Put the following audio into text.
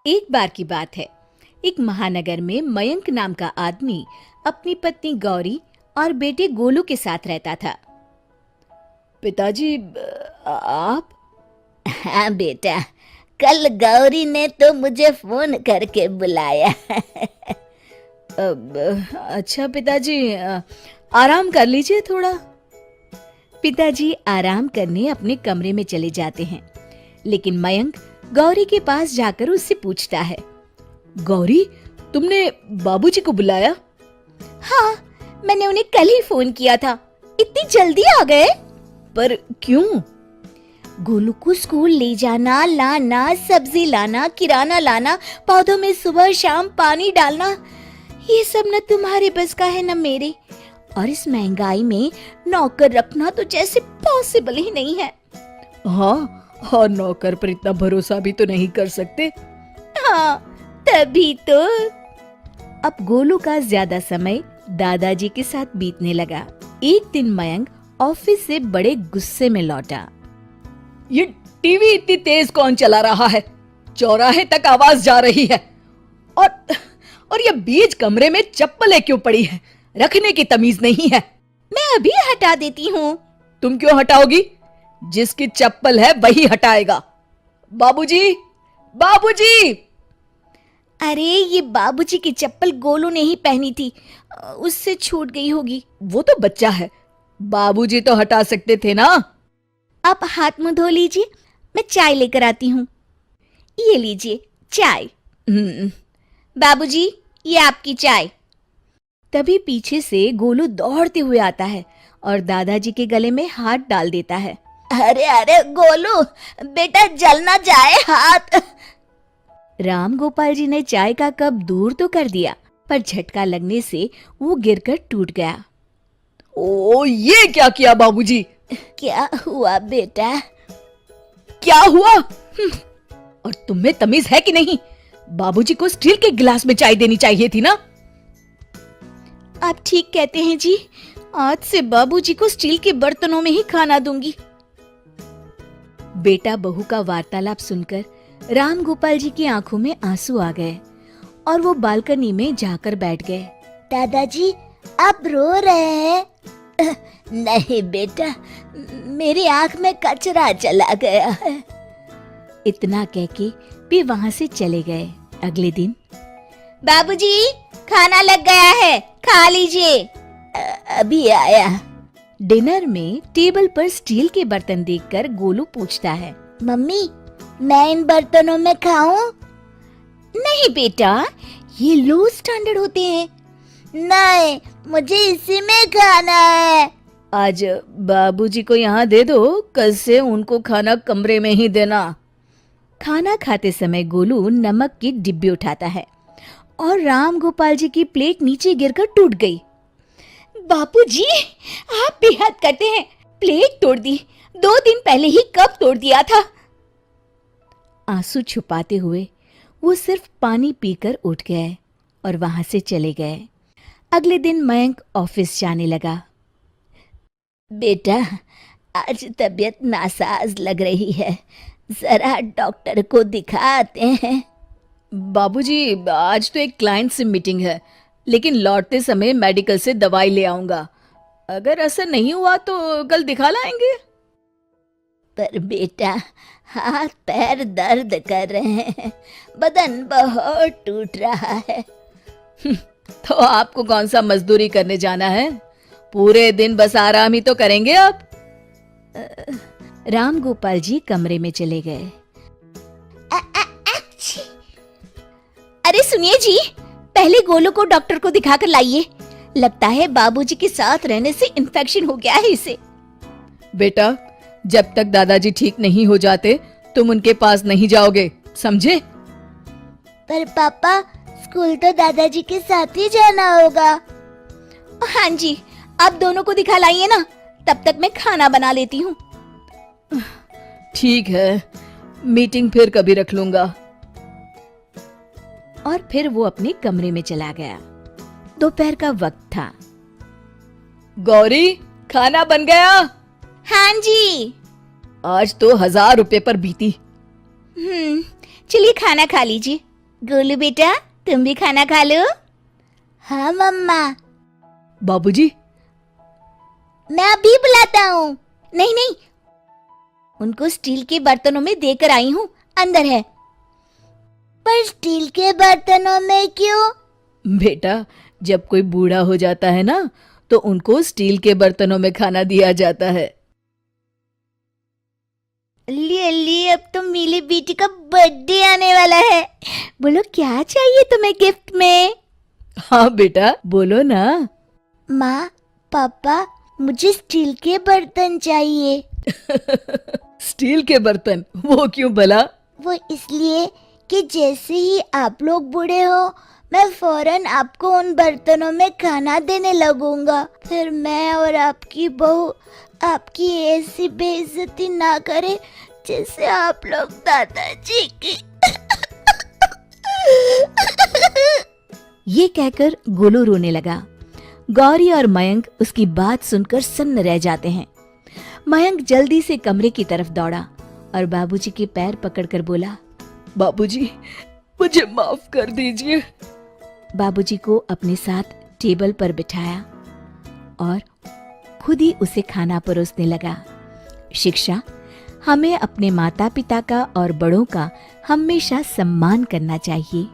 एक बार की बात है। एक महानगर में मयंक नाम का आदमी अपनी पत्नी गौरी और बेटे गोलू के साथ रहता था। पिताजी, आप? हाँ बेटा, कल गौरी ने तो मुझे फोन करके बुलाया। अच्छा पिताजी, आराम कर लीजिए थोड़ा। पिताजी आराम करने अपने कमरे में चले जाते हैं, लेकिन मयंक गौरी के पास जाकर उससे पूछता है, गौरी, तुमने बाबूजी को बुलाया? हाँ, मैंने उन्हें कल ही फोन किया था। इतनी जल्दी आ गए? पर क्यों? गोलू को स्कूल ले जाना, लाना, सब्जी लाना, किराना लाना, पौधों में सुबह शाम पानी डालना, ये सब न तुम्हारे बस का है न मेरे। और इस महंगाई में नौकर रखना तो जैसे पॉसिबल ही नहीं है। हाँ, और नौकर पर इतना भरोसा भी तो नहीं कर सकते। हाँ, तभी तो। अब गोलू का ज्यादा समय दादाजी के साथ बीतने लगा। एक दिन मयंक ऑफिस से बड़े गुस्से में लौटा। ये टीवी इतनी तेज कौन चला रहा है? चौराहे तक आवाज जा रही है। और ये बीच कमरे में चप्पलें क्यों पड़ी है? रखने की तमीज नहीं है। मैं अभी हटा देती हूँ। तुम क्यों हटाओगी? जिसकी चप्पल है वही हटाएगा। बाबूजी, बाबूजी! अरे, ये बाबूजी की चप्पल गोलू ने ही पहनी थी, उससे छूट गई होगी। वो तो बच्चा है, बाबूजी तो हटा सकते थे ना। आप हाथ मुंह धो लीजिए, मैं चाय लेकर आती हूँ। ये लीजिए चाय। बाबूजी, ये आपकी चाय। तभी पीछे से गोलू दौड़ते हुए आता है और दादाजी के गले में हाथ डाल देता है। अरे अरे गोलू, बेटा जल ना जाए हाथ। राम गोपाल जी ने चाय का कप दूर तो कर दिया, पर झटका लगने से वो गिरकर टूट गया। ओ, ये क्या किया बाबूजी? क्या हुआ बेटा? क्या हुआ? और तुम्हें तमीज है कि नहीं? बाबूजी को स्टील के गिलास में चाय देनी चाहिए थी ना। आप ठीक कहते हैं जी, आज से बाबूजी को स्टील के बर्तनों में ही खाना दूंगी। बेटा बहू का वार्तालाप सुनकर राम गोपाल जी की आंखों में आंसू आ गए और वो बालकनी में जाकर बैठ गए। दादाजी, आप रो रहे हैं? नहीं बेटा, मेरी आंख में कचरा चला गया है। इतना कह के वे वहां से चले गए। अगले दिन, बाबूजी, खाना लग गया है, खा लीजिए। अभी आया। डिनर में टेबल पर स्टील के बर्तन देखकर गोलू पूछता है, मम्मी, मैं इन बर्तनों में खाऊं? नहीं बेटा, ये लो स्टैंडर्ड होते हैं। नहीं, मुझे इसी में खाना है। आज बाबूजी को यहाँ दे दो, कल से उनको खाना कमरे में ही देना। खाना खाते समय गोलू नमक की डिब्बी उठाता है और राम गोपाल जी की प्लेट नीचे गिरकर टूट गई। बापूजी, आप भी हद करते हैं। प्लेट तोड़ दी, 2 दिन पहले ही कब तोड़ दिया था। आंसू छुपाते हुए वो सिर्फ पानी पीकर उठ गए और वहां से चले गए। अगले दिन मयंक ऑफिस जाने लगा। बेटा, आज तबीयत नासाज लग रही है, जरा डॉक्टर को दिखाते हैं। बाबूजी, आज तो एक क्लाइंट से मीटिंग है, लेकिन लौटते समय मेडिकल से दवाई ले आऊंगा। अगर असर नहीं हुआ तो कल दिखा लाएंगे। पर बेटा, हाथ पैर दर्द कर रहे हैं, बदन बहुत टूट रहा है। तो आपको कौन सा मजदूरी करने जाना है? पूरे दिन बस आराम ही तो करेंगे आप। राम गोपाल जी कमरे में चले गए। अरे सुनिए जी, पहले गोलू को डॉक्टर को दिखाकर लाइए। लगता है बाबूजी के साथ रहने से इन्फेक्शन हो गया है इसे। बेटा, जब तक दादाजी ठीक नहीं हो जाते तुम उनके पास नहीं जाओगे, समझे? पर पापा, स्कूल तो दादाजी के साथ ही जाना होगा। हाँ जी, आप दोनों को दिखा लाइए ना, तब तक मैं खाना बना लेती हूँ। ठीक है, मीटिंग फिर कभी रख लूंगा। और फिर वो अपने कमरे में चला गया। दोपहर का वक्त था। गौरी, खाना बन गया? हाँ जी। आज तो 1000 रुपए पर बीती। चलिए खाना खा लीजिए। गोलू बेटा, तुम भी खाना खा लो। हाँ मम्मा। बाबूजी, मैं अभी बुलाता हूँ। नहीं नहीं, उनको स्टील के बर्तनों में देकर आई हूँ, अंदर है। पर स्टील के बर्तनों में क्यों? बेटा, जब कोई बूढ़ा हो जाता है ना, तो उनको स्टील के बर्तनों में खाना दिया जाता है। अल्ली, अब तो मेरी बेटी का बर्थडे आने वाला है। बोलो क्या चाहिए तुम्हें गिफ्ट में? हाँ बेटा, बोलो ना। माँ, पापा, मुझे स्टील के बर्तन चाहिए। स्टील के बर्तन? वो क्यों भला? वो इसलिए कि जैसे ही आप लोग बूढ़े हो, मैं फौरन आपको उन बर्तनों में खाना देने लगूंगा। फिर मैं और आपकी बहू आपकी ऐसी बेइज्जती ना करे जैसे आप लोग दादाजी की। ये कहकर गोलू रोने लगा। गौरी और मयंक उसकी बात सुनकर सन्न रह जाते हैं। मयंक जल्दी से कमरे की तरफ दौड़ा और बाबूजी के पैर पकड़कर बोला, बाबूजी, मुझे माफ कर दीजिए। बाबूजी को अपने साथ टेबल पर बिठाया और खुद ही उसे खाना परोसने लगा। शिक्षा: हमें अपने माता पिता का और बड़ों का हमेशा सम्मान करना चाहिए।